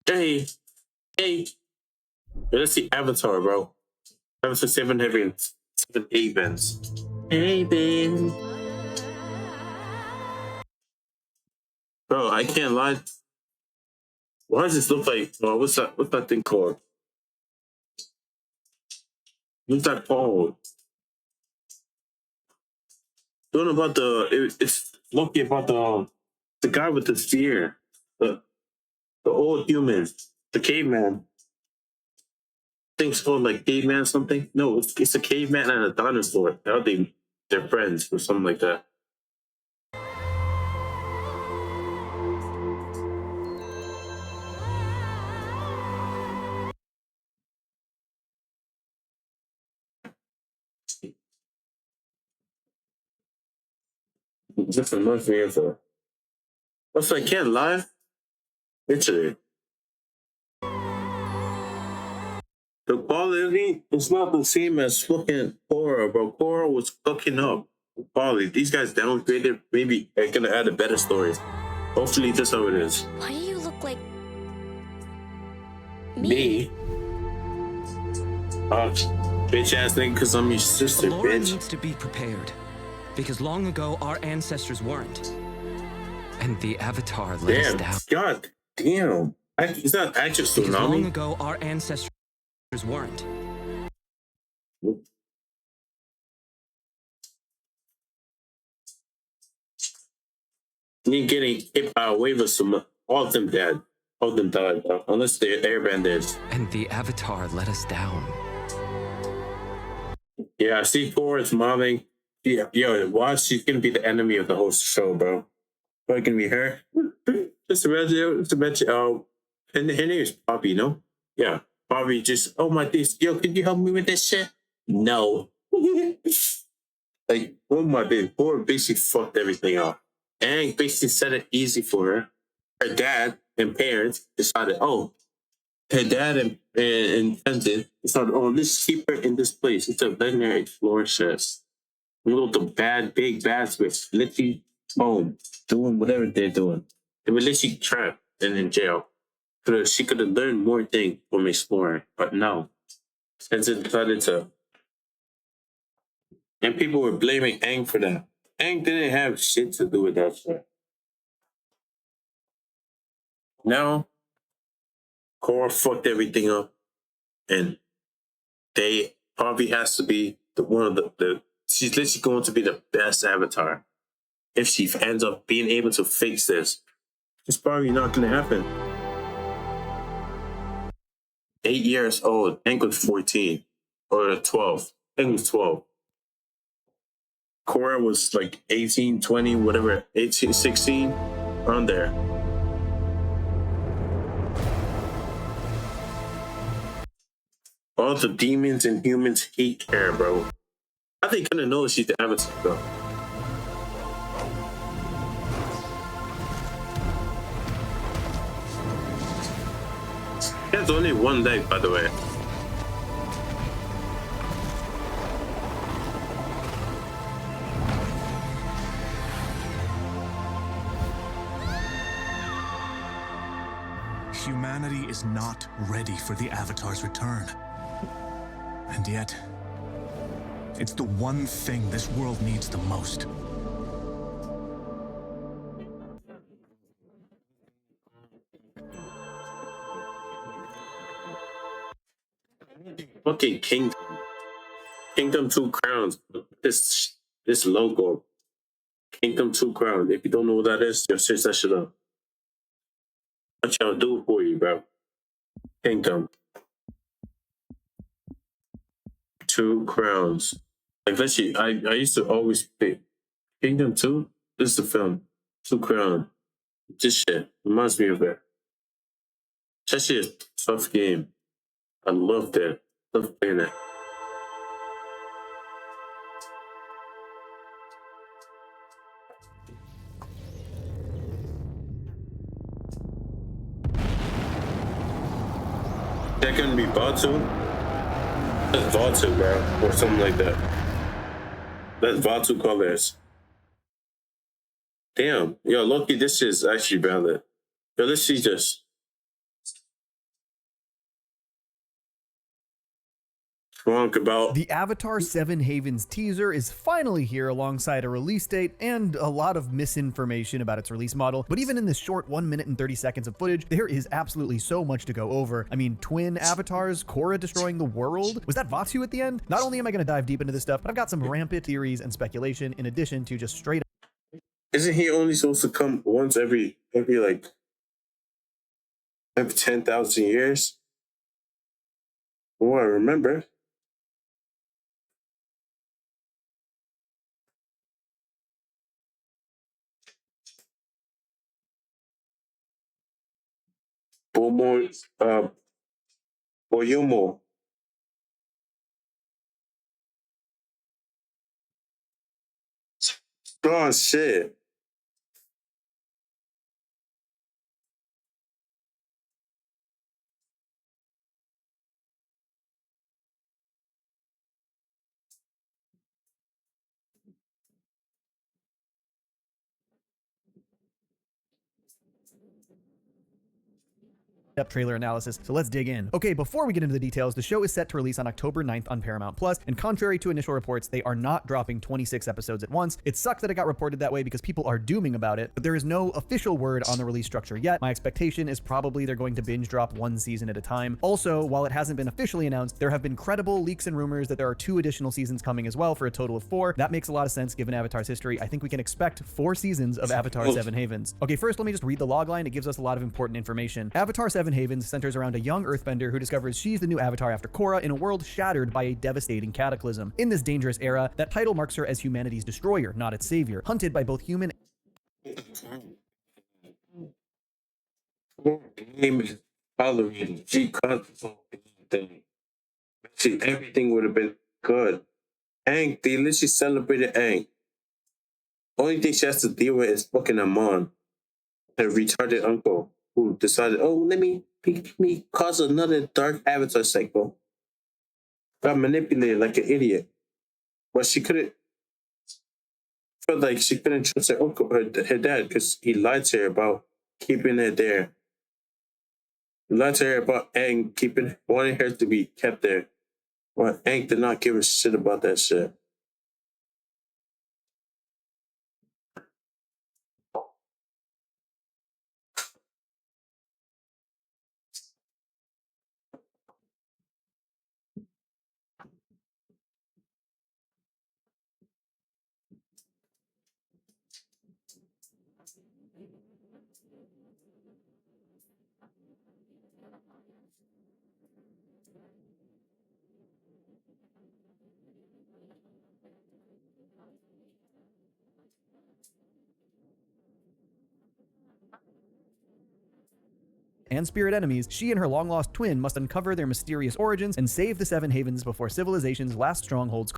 Hey, hey. Let's see Avatar, bro. Avatar 7 events. Hey, Ben. Bro, I can't lie. Why does this look like? Oh, what's that? What's that thing called? What's that called? Don't know about it's lucky about the guy with the spear, the the old human, the caveman. Thing's called like caveman something. No, it's a caveman and a dinosaur. How they're friends or something like that. Just reminds me of a. Also, I can't lie. Literally, the quality is not the same as fucking Korra, bro. Korra was fucking up. Quality. These guys downgraded. Maybe they're gonna add a better story. Hopefully, that's how it is. Why do you look like Me? Bitch ass nigga, because I'm your sister, Pelloyr bitch. needs to be prepared, because long ago our ancestors weren't, and the Avatar let us Damn. down. God damn. It's not actual Because long tsunami. ago our ancestors weren't. Me getting hit by a wave of some. All of them dead. All of them died, bro. Unless they're airbenders. And the Avatar let us down. Yeah, C4 is mobbing. Yeah, yo, watch. She's gonna be the enemy of the whole show, bro. Probably gonna be her. Just imagine. Just imagine. Oh, and her name is Poppy, no? Yeah, Poppy. Just this. Yo, can you help me with this shit? No. Like, oh my baby, poor basically fucked everything up. And basically set it easy for her. Her dad and parents decided, her dad and Tenzin decided, let's keep her in this place. It's a legendary explorer chest. We go to big bad switch, literally home, doing whatever they're doing. They were literally trapped and in jail. She could have learned more things from exploring, but no. Tenzin decided to. And people were blaming Aang for that. Aang didn't have shit to do with that shit. Now, Korra fucked everything up, and they probably has to be one of the. She's literally going to be the best Avatar if she ends up being able to fix this. It's probably not going to happen. 8 years old, Aang was 14 or 12. Aang was 12. Korra was like 18, 20, whatever, 18, 16, around there. All the demons and humans hate her, bro. I think kind of know she's the Avatar, though. She has only one leg, by the way. Humanity is not ready for the Avatar's return. And yet, it's the one thing this world needs the most. Okay, Kingdom. Kingdom Two Crowns. This logo. Kingdom Two Crowns. If you don't know what that is, just search that shit up. What y'all do for you, bro? Kingdom. Two Crowns. Like, let's see. I used to always pick Kingdom 2. This is the film. Two Crowns. This shit reminds me of it. That shit is a tough game. I loved it. Love playing it. That gonna be Batu? That's Batu, bro. Or something like that. That's Batu colors. Damn. Yo, Loki, this is actually valid. Yo, let's see this. drunk about. The Avatar 7 Havens teaser is finally here alongside a release date and a lot of misinformation about its release model. But even in this short 1 minute and 30 seconds of footage, there is absolutely so much to go over. I mean, twin avatars, Korra destroying the world. Was that Vatu at the end? Not only am I going to dive deep into this stuff, but I've got some rampant theories and speculation in addition to just straight up. Isn't he only supposed to come once every 10,000 years? From what I remember. Bomo, Boyomo. Oh, shit. Up trailer analysis, so let's dig in. Okay, before we get into the details, the show is set to release on October 9th on Paramount Plus, and contrary to initial reports, they are not dropping 26 episodes at once. It sucks that it got reported that way because people are dooming about it, but there is no official word on the release structure yet. My expectation is probably they're going to binge drop one season at a time. Also, while it hasn't been officially announced, there have been credible leaks and rumors that there are 2 additional seasons coming as well for a total of 4. That makes a lot of sense given Avatar's history. I think we can expect 4 seasons of Avatar 7 Havens. Okay, first let me just read the logline. It gives us a lot of important information. Avatar 7 Havens centers around a young earthbender who discovers she's the new avatar after Korra in a world shattered by a devastating cataclysm. In this dangerous era, that title marks her as humanity's destroyer, not its savior, hunted by both human Name is tolerated. She caused everything. Everything would have been good. Aang, they literally celebrated Aang. Only thing she has to deal with is fucking Amon, her retarded uncle, who decided, oh, let me cause another dark avatar cycle. Got manipulated like an idiot. But she couldn't, felt like she couldn't trust her uncle, her dad, because he lied to her about keeping her there. He lied to her about Aang wanting her to be kept there. But Aang did not give a shit about that shit. and spirit enemies, she and her long-lost twin must uncover their mysterious origins and save the 7 Havens before civilization's last strongholds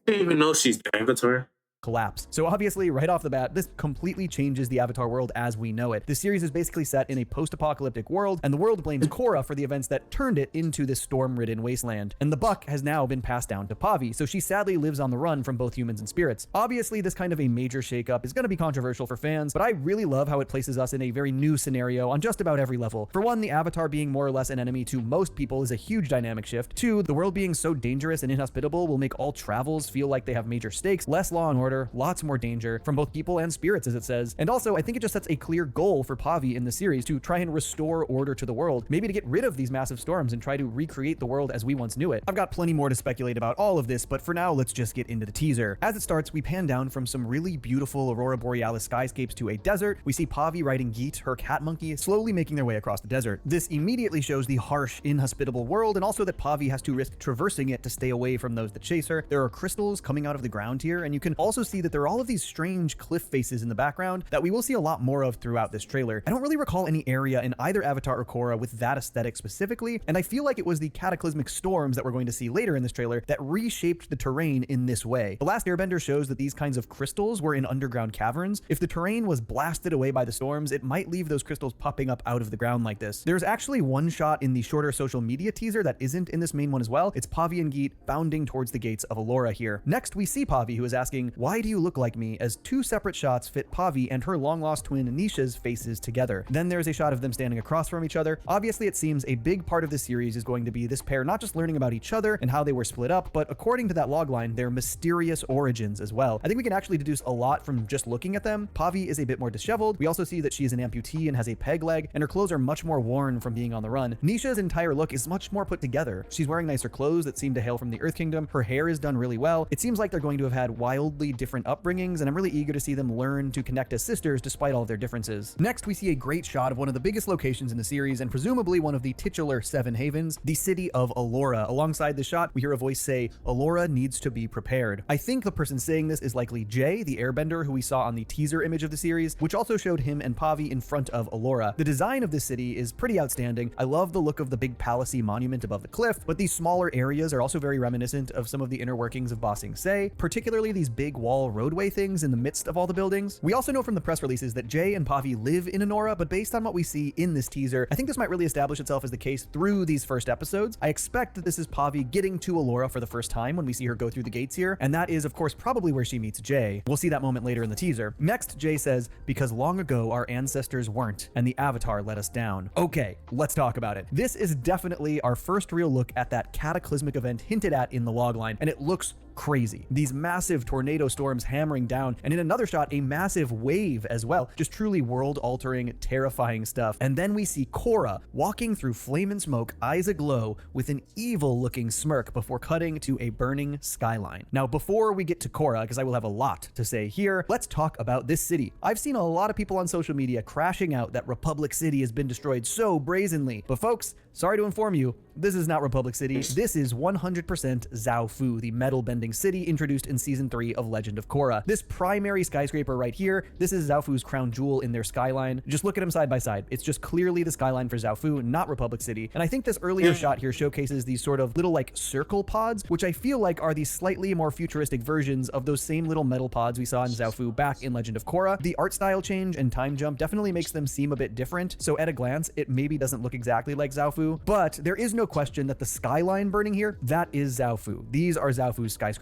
I didn't even know she's the Avatar. collapse. So obviously, right off the bat, this completely changes the Avatar world as we know it. This series is basically set in a post-apocalyptic world, and the world blames Korra for the events that turned it into this storm-ridden wasteland. And the buck has now been passed down to Pavi, so she sadly lives on the run from both humans and spirits. Obviously, this kind of a major shakeup is going to be controversial for fans, but I really love how it places us in a very new scenario on just about every level. For one, the Avatar being more or less an enemy to most people is a huge dynamic shift. Two, the world being so dangerous and inhospitable will make all travels feel like they have major stakes, less law and order, lots more danger from both people and spirits, as it says. And also, I think it just sets a clear goal for Pavi in the series to try and restore order to the world, maybe to get rid of these massive storms and try to recreate the world as we once knew it. I've got plenty more to speculate about all of this, but for now, let's just get into the teaser. As it starts, we pan down from some really beautiful Aurora Borealis skyscapes to a desert. We see Pavi riding Geet, her cat monkey, slowly making their way across the desert. This immediately shows the harsh, inhospitable world, and also that Pavi has to risk traversing it to stay away from those that chase her. There are crystals coming out of the ground here, and you can also see that there are all of these strange cliff faces in the background that we will see a lot more of throughout this trailer. I don't really recall any area in either Avatar or Korra with that aesthetic specifically, and I feel like it was the cataclysmic storms that we're going to see later in this trailer that reshaped the terrain in this way. The Last Airbender shows that these kinds of crystals were in underground caverns. If the terrain was blasted away by the storms, it might leave those crystals popping up out of the ground like this. There's actually one shot in the shorter social media teaser that isn't in this main one as well. It's Pavi and Geet bounding towards the gates of Elora here. Next, we see Pavi, who is asking, why "Why do you look like me?" as two separate shots fit Pavi and her long-lost twin Nisha's faces together. Then there's a shot of them standing across from each other. Obviously, it seems a big part of the series is going to be this pair not just learning about each other and how they were split up, but according to that logline, their mysterious origins as well. I think we can actually deduce a lot from just looking at them. Pavi is a bit more disheveled. We also see that she is an amputee and has a peg leg, and her clothes are much more worn from being on the run. Nisha's entire look is much more put together. She's wearing nicer clothes that seem to hail from the Earth Kingdom. Her hair is done really well. It seems like they're going to have had wildly different upbringings, and I'm really eager to see them learn to connect as sisters despite all of their differences. Next, we see a great shot of one of the biggest locations in the series, and presumably one of the titular Seven Havens, the city of Pelloyr. Alongside the shot, we hear a voice say, "Pelloyr needs to be prepared." I think the person saying this is likely Jay, the airbender who we saw on the teaser image of the series, which also showed him and Pavi in front of Pelloyr. The design of this city is pretty outstanding. I love the look of the big palace-y monument above the cliff, but these smaller areas are also very reminiscent of some of the inner workings of Ba Sing Se, particularly these big wall roadway things in the midst of all the buildings. We also know from the press releases that Jay and Pavi live in Pelloyr, but based on what we see in this teaser, I think this might really establish itself as the case through these first episodes. I expect that this is Pavi getting to Pelloyr for the first time when we see her go through the gates here, and that is of course probably where she meets Jay. We'll see that moment later in the teaser. Next, Jay says, "Because long ago our ancestors weren't, and the Avatar let us down." Okay, let's talk about it. This is definitely our first real look at that cataclysmic event hinted at in the logline, and it looks crazy. These massive tornado storms hammering down, and in another shot, a massive wave as well. Just truly world-altering, terrifying stuff. And then we see Korra walking through flame and smoke, eyes aglow, with an evil-looking smirk before cutting to a burning skyline. Now, before we get to Korra, because I will have a lot to say here, let's talk about this city. I've seen a lot of people on social media crashing out that Republic City has been destroyed so brazenly. But folks, sorry to inform you, this is not Republic City. This is 100% Zaofu, the metal-bending city introduced in Season 3 of Legend of Korra. This primary skyscraper right here, this is Zaofu's crown jewel in their skyline. Just look at them side by side. It's just clearly the skyline for Zaofu, not Republic City. And I think this earlier shot here showcases these sort of little like circle pods, which I feel like are these slightly more futuristic versions of those same little metal pods we saw in Zaofu back in Legend of Korra. The art style change and time jump definitely makes them seem a bit different, so at a glance, it maybe doesn't look exactly like Zaofu, but there is no question that the skyline burning here, that is Zaofu. These are Zaofu's skyscrapers.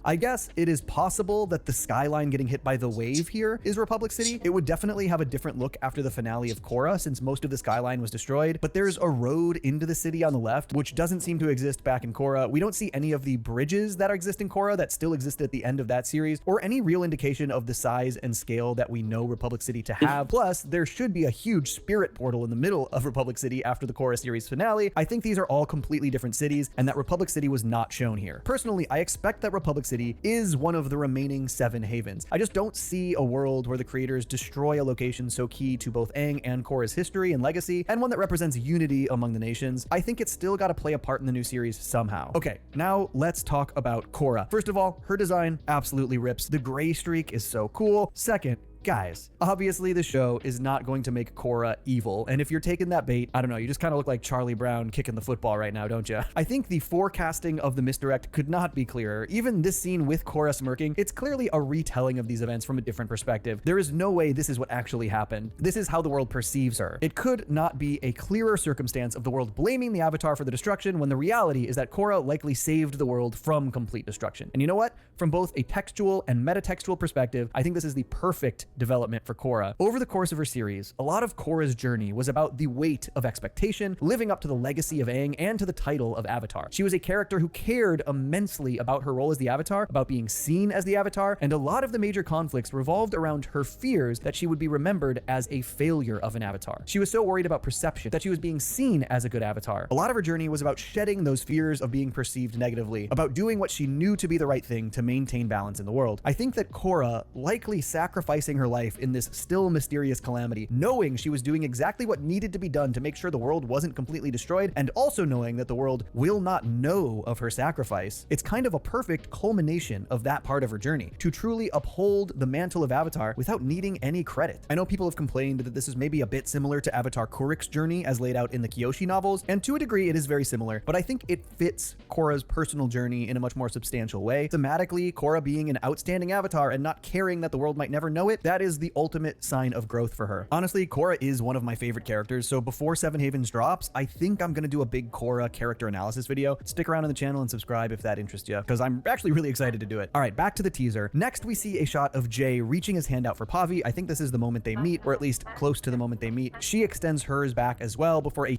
I guess it is possible that the skyline getting hit by the wave here is Republic City. It would definitely have a different look after the finale of Korra, since most of the skyline was destroyed, but there's a road into the city on the left, which doesn't seem to exist back in Korra. We don't see any of the bridges that exist in Korra that still exist at the end of that series, or any real indication of the size and scale that we know Republic City to have. Plus, there should be a huge spirit portal in the middle of Republic City after the Korra series finale. I think these are all completely different cities, and that Republic City was not shown here. Personally, I expect that Republic City is one of the remaining 7 havens. I just don't see a world where the creators destroy a location so key to both Aang and Korra's history and legacy, and one that represents unity among the nations. I think it's still got to play a part in the new series somehow. Okay, now let's talk about Korra. First of all, her design absolutely rips. The gray streak is so cool. Second, guys, obviously the show is not going to make Korra evil, and if you're taking that bait, I don't know, you just kind of look like Charlie Brown kicking the football right now, don't you? I think the forecasting of the misdirect could not be clearer. Even this scene with Korra smirking, it's clearly a retelling of these events from a different perspective. There is no way this is what actually happened. This is how the world perceives her. It could not be a clearer circumstance of the world blaming the Avatar for the destruction, when the reality is that Korra likely saved the world from complete destruction. And you know what? From both a textual and metatextual perspective, I think this is the perfect development for Korra. Over the course of her series, a lot of Korra's journey was about the weight of expectation, living up to the legacy of Aang and to the title of Avatar. She was a character who cared immensely about her role as the Avatar, about being seen as the Avatar, and a lot of the major conflicts revolved around her fears that she would be remembered as a failure of an Avatar. She was so worried about perception, that she was being seen as a good Avatar. A lot of her journey was about shedding those fears of being perceived negatively, about doing what she knew to be the right thing to maintain balance in the world. I think that Korra likely sacrificing her life in this still mysterious calamity, knowing she was doing exactly what needed to be done to make sure the world wasn't completely destroyed, and also knowing that the world will not know of her sacrifice. It's kind of a perfect culmination of that part of her journey, to truly uphold the mantle of Avatar without needing any credit. I know people have complained that this is maybe a bit similar to Avatar Kurik's journey as laid out in the Kyoshi novels, and to a degree it is very similar, but I think it fits Korra's personal journey in a much more substantial way. Thematically, Korra being an outstanding Avatar and not caring that the world might never know it, that that is the ultimate sign of growth for her. Honestly, Korra is one of my favorite characters, so before Seven Havens drops, I think I'm gonna do a big Korra character analysis video. Stick around on the channel and subscribe if that interests you, because I'm actually really excited to do it. All right, back to the teaser. Next, we see a shot of Jay reaching his hand out for Pavi. I think this is the moment they meet, or at least close to the moment they meet. She extends hers back as well before a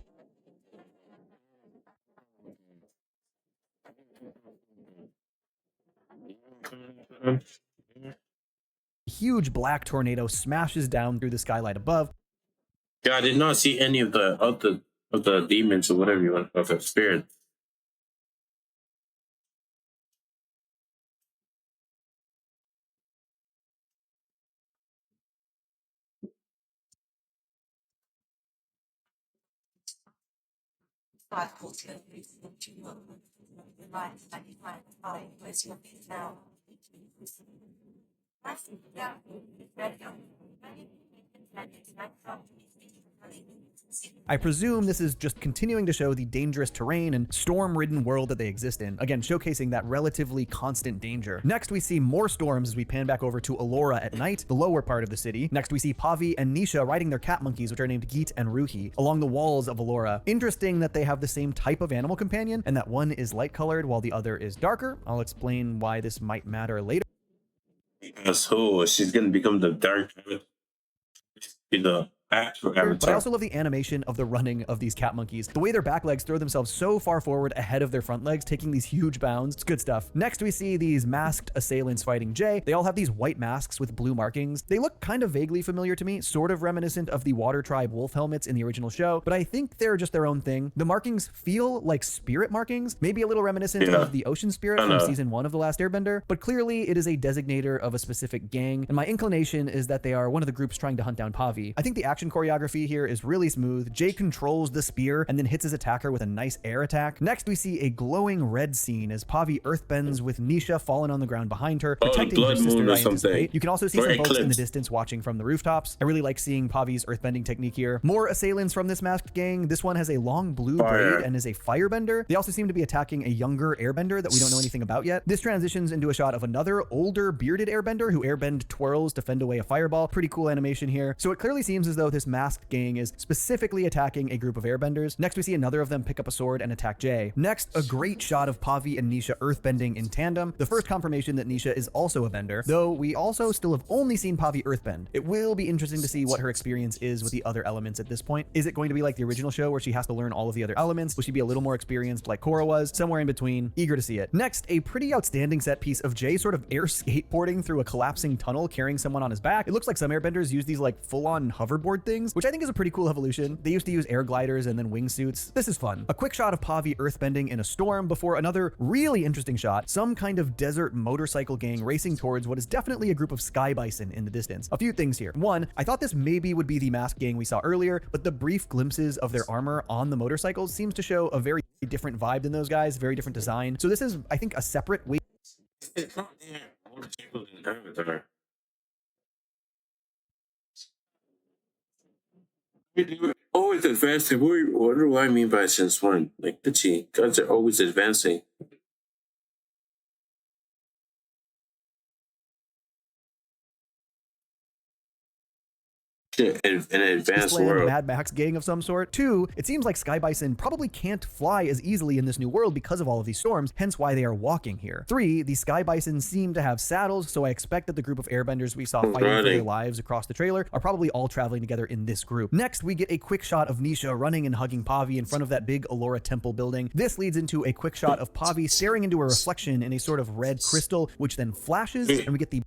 huge black tornado smashes down through the skylight above. Yeah, I did not see any of the demons or whatever you want of the spirit. I presume this is just continuing to show the dangerous terrain and storm-ridden world that they exist in, again showcasing that relatively constant danger. Next, we see more storms as we pan back over to Elora at night, the lower part of the city. Next, we see Pavi and Nisha riding their cat monkeys, which are named Geet and Ruhi, along the walls of Elora. Interesting that they have the same type of animal companion, and that one is light-colored while the other is darker. I'll explain why this might matter later. So she's gonna become the dark in the actual avatar. But I also love the animation of the running of these cat monkeys. The way their back legs throw themselves so far forward ahead of their front legs, taking these huge bounds. It's good stuff. Next, we see these masked assailants fighting Jay. They all have these white masks with blue markings. They look kind of vaguely familiar to me, sort of reminiscent of the Water Tribe wolf helmets in the original show, but I think they're just their own thing. The markings feel like spirit markings, maybe a little reminiscent of the ocean spirit from season 1 of The Last Airbender, but clearly it is a designator of a specific gang, and my inclination is that they are one of the groups trying to hunt down Pavi. I think the action choreography here is really smooth. Jay controls the spear and then hits his attacker with a nice air attack. Next, we see a glowing red scene as Pavi earthbends with Nisha fallen on the ground behind her, protecting her sister. I anticipate. You can also see some folks in the distance watching from the rooftops. I really like seeing Pavi's earthbending technique here. More assailants from this masked gang. This one has a long blue blade and is a firebender. They also seem to be attacking a younger airbender that we don't know anything about yet. This transitions into a shot of another older bearded airbender who airbend twirls to fend away a fireball. Pretty cool animation here. So it clearly seems as though this masked gang is specifically attacking a group of airbenders. Next, we see another of them pick up a sword and attack Jay. Next, a great shot of Pavi and Nisha earthbending in tandem. The first confirmation that Nisha is also a bender, though we also still have only seen Pavi earthbend. It will be interesting to see what her experience is with the other elements at this point. Is it going to be like the original show where she has to learn all of the other elements? Will she be a little more experienced like Korra was? Somewhere in between. Eager to see it. Next, a pretty outstanding set piece of Jay sort of air skateboarding through a collapsing tunnel carrying someone on his back. It looks like some airbenders use these like full-on hoverboard things, which I think is a pretty cool evolution. They used to use air gliders and then wingsuits. This is fun. A quick shot of Pavi earthbending in a storm before another really interesting shot, some kind of desert motorcycle gang racing towards what is definitely a group of sky bison in the distance. A few things here. One, I thought this maybe would be the masked gang we saw earlier, but the brief glimpses of their armor on the motorcycles seems to show a very different vibe than those guys, very different design. So this is, I think, a separate way. It's not there. Motorcycles in Avatar. Always advancing. What do I mean by since when? Like the gods are always advancing. An advanced world. Mad Max gang of some sort. Two, it seems like sky bison probably can't fly as easily in this new world because of all of these storms, hence why they are walking here. Three, the sky bison seem to have saddles, so I expect that the group of airbenders we saw fighting for their lives across the trailer are probably all traveling together in this group. Next, we get a quick shot of Nisha running and hugging Pavi in front of that big Elora temple building. This leads into a quick shot of Pavi staring into a reflection in a sort of red crystal, which then flashes, and we get the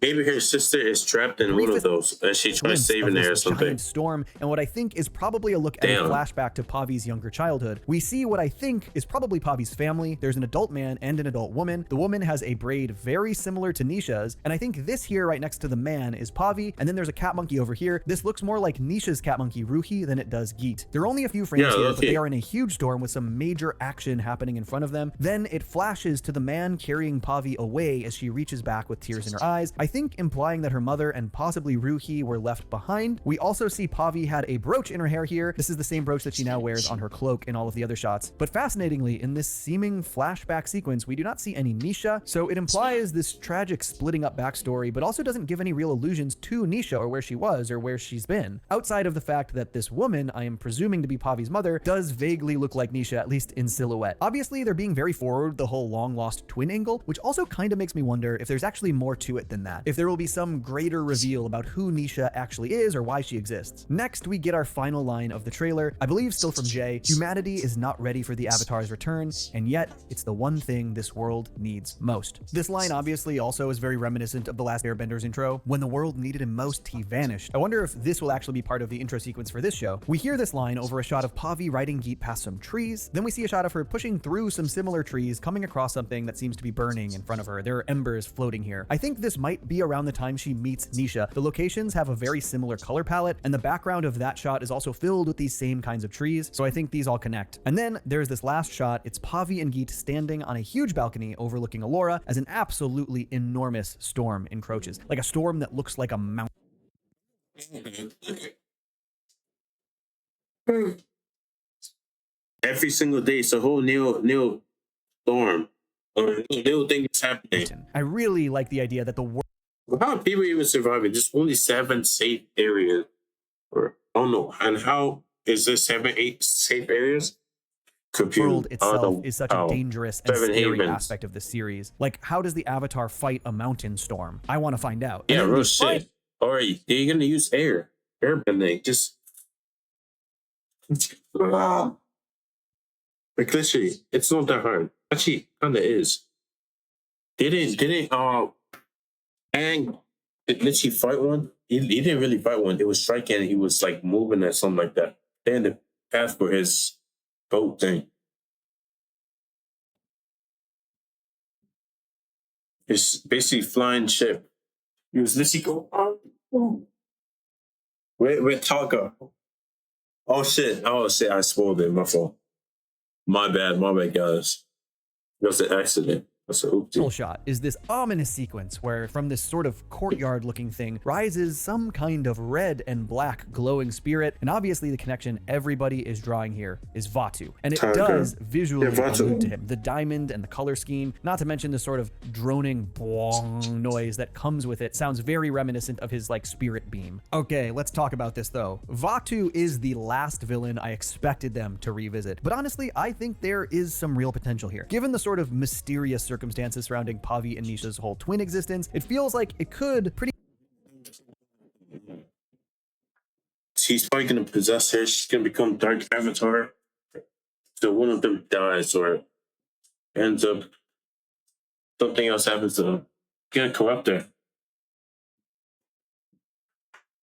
maybe her sister is trapped in one of those and she tries saving her or something. Storm, and what I think is probably a look at a flashback to Pavi's younger childhood. We see what I think is probably Pavi's family. There's an adult man and an adult woman. The woman has a braid very similar to Nisha's, and I think this here right next to the man is Pavi, and then there's a cat monkey over here. This looks more like Nisha's cat monkey Ruhi than it does Geet. There are only a few frames here, but they are in a huge storm with some major action happening in front of them. Then it flashes to the man carrying Pavi away as she reaches back with tears in her eyes. I think implying that her mother and possibly Ruhi were left behind. We also see Pavi had a brooch in her hair here. This is the same brooch that she now wears on her cloak in all of the other shots. But fascinatingly, in this seeming flashback sequence, we do not see any Nisha, so it implies this tragic splitting up backstory, but also doesn't give any real allusions to Nisha or where she was or where she's been, outside of the fact that this woman, I am presuming to be Pavi's mother, does vaguely look like Nisha, at least in silhouette. Obviously, they're being very forward the whole long-lost twin angle, which also kind of makes me wonder if there's actually more to it than that, if there will be some greater reveal about who Nisha actually is or why she exists. Next, we get our final line of the trailer, I believe still from Jay: humanity is not ready for the Avatar's return, and yet it's the one thing this world needs most. This line obviously also is very reminiscent of the last Airbender's intro. When the world needed him most, he vanished. I wonder if this will actually be part of the intro sequence for this show. We hear this line over a shot of Pavi riding Geet past some trees, then we see a shot of her pushing through some similar trees, coming across something that seems to be burning in front of her. There are embers floating here. I think this might be around the time she meets Nisha. The locations have a very similar color palette, and the background of that shot is also filled with these same kinds of trees, so I think these all connect. And then there's this last shot. It's Pavi and Geet standing on a huge balcony overlooking Elora as an absolutely enormous storm encroaches, like a storm that looks like a mountain. Every single day, it's a whole new storm or new thing is happening. I really like the idea that the world How are people even surviving? There's only 7 safe areas, or I don't know. And how is there 7, 8 safe areas? world itself is such a dangerous and scary aspect of the series. Like, how does the Avatar fight a mountain storm? I want to find out. Yeah, real shit. All right, they're gonna use airbending. Just like literally, it's not that hard. Actually, kinda is. Didn't and did she fight one? He didn't really fight one. It was striking. He was like moving or something like that. Then the path for his boat thing. It's basically flying ship. He was literally go. Where Taka? Oh shit! I spoiled it. My fault. My bad, guys. It was an accident. Full shot is this ominous sequence where from this sort of courtyard looking thing rises some kind of red and black glowing spirit, and obviously the connection everybody is drawing here is Vaatu, and it does visually allude to him. The diamond and the color scheme, not to mention the sort of droning boing noise that comes with it, sounds very reminiscent of his like spirit beam. Okay, let's talk about this though. Vaatu is the last villain I expected them to revisit, but honestly I think there is some real potential here. Given the sort of mysterious circumstances surrounding Pavi and Nisha's whole twin existence, it feels like it could pretty. She's probably gonna possess her. She's gonna become Dark Avatar. So one of them dies or ends up something else happens to them. Gonna corrupt her.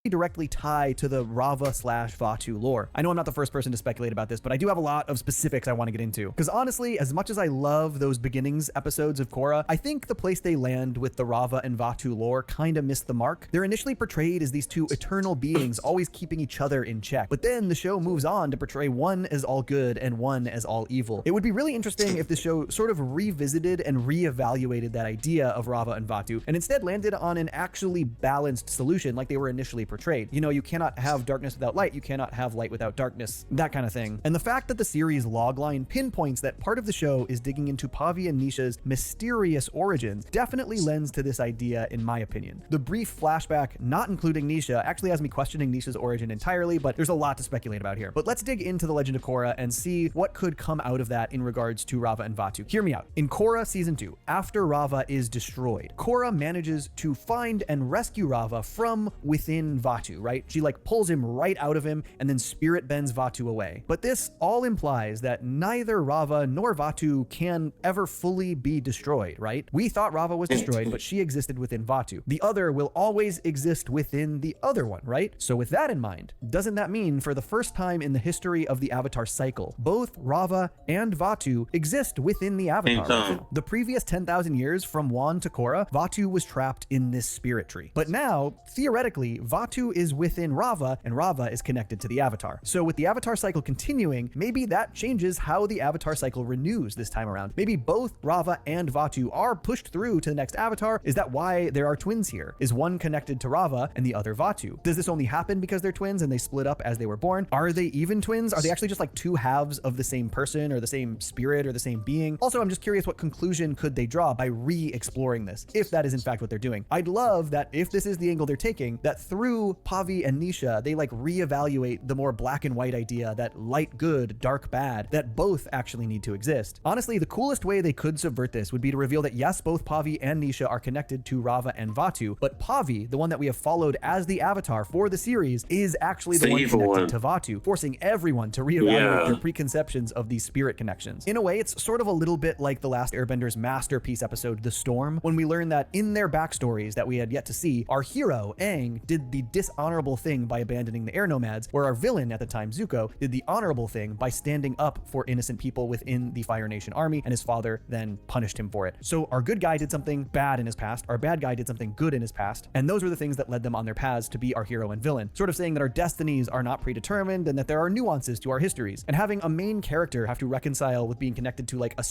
Directly tie to the Rava/Vaatu lore. I know I'm not the first person to speculate about this, but I do have a lot of specifics I want to get into. Because honestly, as much as I love those beginnings episodes of Korra, I think the place they land with the Rava and Vaatu lore kind of missed the mark. They're initially portrayed as these two eternal beings always keeping each other in check, but then the show moves on to portray one as all good and one as all evil. It would be really interesting if the show sort of revisited and reevaluated that idea of Rava and Vaatu, and instead landed on an actually balanced solution like they were initially portrayed. You know, you cannot have darkness without light, you cannot have light without darkness, that kind of thing. And the fact that the series logline pinpoints that part of the show is digging into Pavi and Nisha's mysterious origins definitely lends to this idea, in my opinion. The brief flashback, not including Nisha, actually has me questioning Nisha's origin entirely, but there's a lot to speculate about here. But let's dig into the Legend of Korra and see what could come out of that in regards to Rava and Vaatu. Hear me out. In Korra Season 2, after Rava is destroyed, Korra manages to find and rescue Rava from within Vaatu, right? She like pulls him right out of him and then spirit bends Vaatu away. But this all implies that neither Rava nor Vaatu can ever fully be destroyed, right? We thought Rava was destroyed, but she existed within Vaatu. The other will always exist within the other one, right? So with that in mind, doesn't that mean for the first time in the history of the Avatar cycle, both Rava and Vaatu exist within the Avatar right now? The previous 10,000 years from Wan to Korra, Vaatu was trapped in this spirit tree. But now, theoretically, Vaatu Vaatu is within Rava, and Rava is connected to the Avatar. So with the Avatar cycle continuing, maybe that changes how the Avatar cycle renews this time around. Maybe both Rava and Vaatu are pushed through to the next Avatar. Is that why there are twins here? Is one connected to Rava and the other Vaatu? Does this only happen because they're twins and they split up as they were born? Are they even twins? Are they actually just like two halves of the same person or the same spirit or the same being? Also, I'm just curious, what conclusion could they draw by re-exploring this, if that is in fact what they're doing? I'd love that if this is the angle they're taking, that through Pavi and Nisha, they like reevaluate the more black and white idea that light good, dark bad, that both actually need to exist. Honestly, the coolest way they could subvert this would be to reveal that yes, both Pavi and Nisha are connected to Rava and Vaatu, but Pavi, the one that we have followed as the Avatar for the series, is actually the one connected to Vaatu, forcing everyone to reevaluate their preconceptions of these spirit connections. In a way, it's sort of a little bit like the last Airbender's masterpiece episode, The Storm, when we learn that in their backstories that we had yet to see, our hero, Aang, did the dishonorable thing by abandoning the air nomads, where our villain at the time, Zuko, did the honorable thing by standing up for innocent people within the Fire Nation army, and his father then punished him for it. So our good guy did something bad in his past, our bad guy did something good in his past, and those were the things that led them on their paths to be our hero and villain, sort of saying that our destinies are not predetermined and that there are nuances to our histories. And having a main character have to reconcile with being connected to like a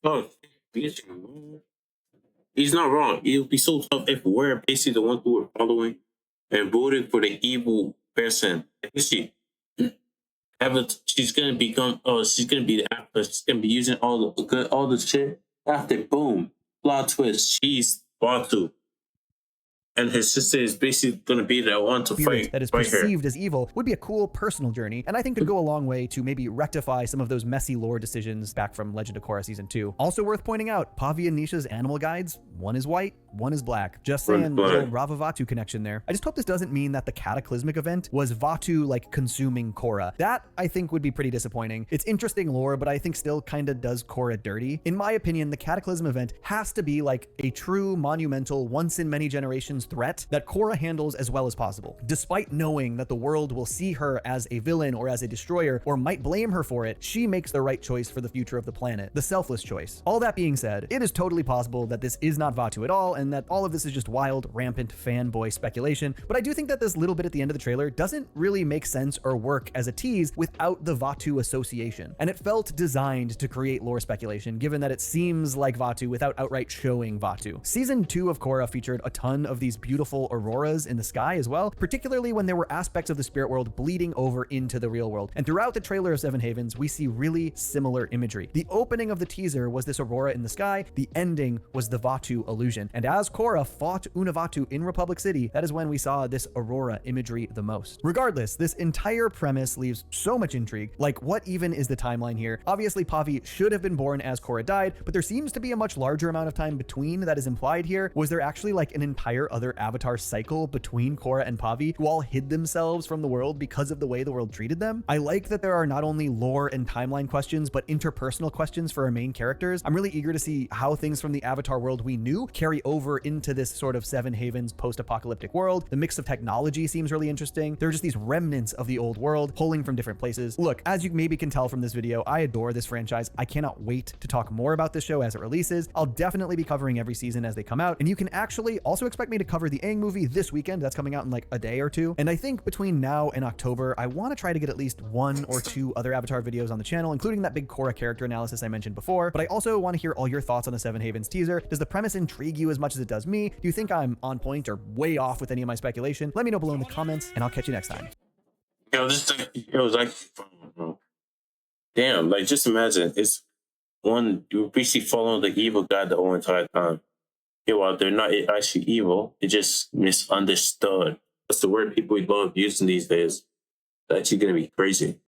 Oh, he's not wrong. It would be so tough if we're basically the ones who were following and voted for the evil person. She's gonna become. Oh, she's gonna be the actor. She's gonna be using all the shit. After boom, plot twist. She's Batu, and his sister is basically gonna be the one to fight. That is perceived as evil would be a cool personal journey, and I think could go a long way to maybe rectify some of those messy lore decisions back from Legend of Korra Season 2. Also worth pointing out, Pavi and Nisha's animal guides, one is white, one is black. Just saying, little Rava Vaatu connection there. I just hope this doesn't mean that the cataclysmic event was Vaatu like consuming Korra. That I think would be pretty disappointing. It's interesting lore, but I think still kind of does Korra dirty. In my opinion, the cataclysm event has to be like a true monumental once in many generations threat that Korra handles as well as possible. Despite knowing that the world will see her as a villain or as a destroyer or might blame her for it, she makes the right choice for the future of the planet, the selfless choice. All that being said, it is totally possible that this is not Vaatu at all and that all of this is just wild, rampant fanboy speculation, but I do think that this little bit at the end of the trailer doesn't really make sense or work as a tease without the Vaatu association, and it felt designed to create lore speculation given that it seems like Vaatu without outright showing Vaatu. Season 2 of Korra featured a ton of these beautiful auroras in the sky as well, particularly when there were aspects of the spirit world bleeding over into the real world, and throughout the trailer of Seven Havens we see really similar imagery. The opening of the teaser was this aurora in the sky, the ending was the Vaatu illusion, and as Korra fought Unavatu in Republic City, that is when we saw this aurora imagery the most. Regardless, this entire premise leaves so much intrigue. Like, what even is the timeline here? Obviously, Pavi should have been born as Korra died, but there seems to be a much larger amount of time between that is implied here. Was there actually like an entire other Avatar cycle between Korra and Pavi who all hid themselves from the world because of the way the world treated them? I like that there are not only lore and timeline questions, but interpersonal questions for our main characters. I'm really eager to see how things from the Avatar world we knew carry over into this sort of Seven Havens post-apocalyptic world. The mix of technology seems really interesting. There are just these remnants of the old world pulling from different places. Look, as you maybe can tell from this video, I adore this franchise. I cannot wait to talk more about this show as it releases. I'll definitely be covering every season as they come out, and you can actually also expect me to cover the Aang movie this weekend. That's coming out in like a day or two, and I think between now and October, I want to try to get at least 1 or 2 other Avatar videos on the channel, including that big Korra character analysis I mentioned before, but I also want to hear all your thoughts on the Seven Havens teaser. Does the premise intrigue you as much as it does me? Do you think I'm on point or way off with any of my speculation? Let me know below in the comments, and I'll catch you next time. It was like, damn, like just imagine it's one, you're basically following the evil guy the whole entire time. Yeah, well, they're not actually evil, they're just misunderstood. That's the word people love using these days. It's actually gonna be crazy.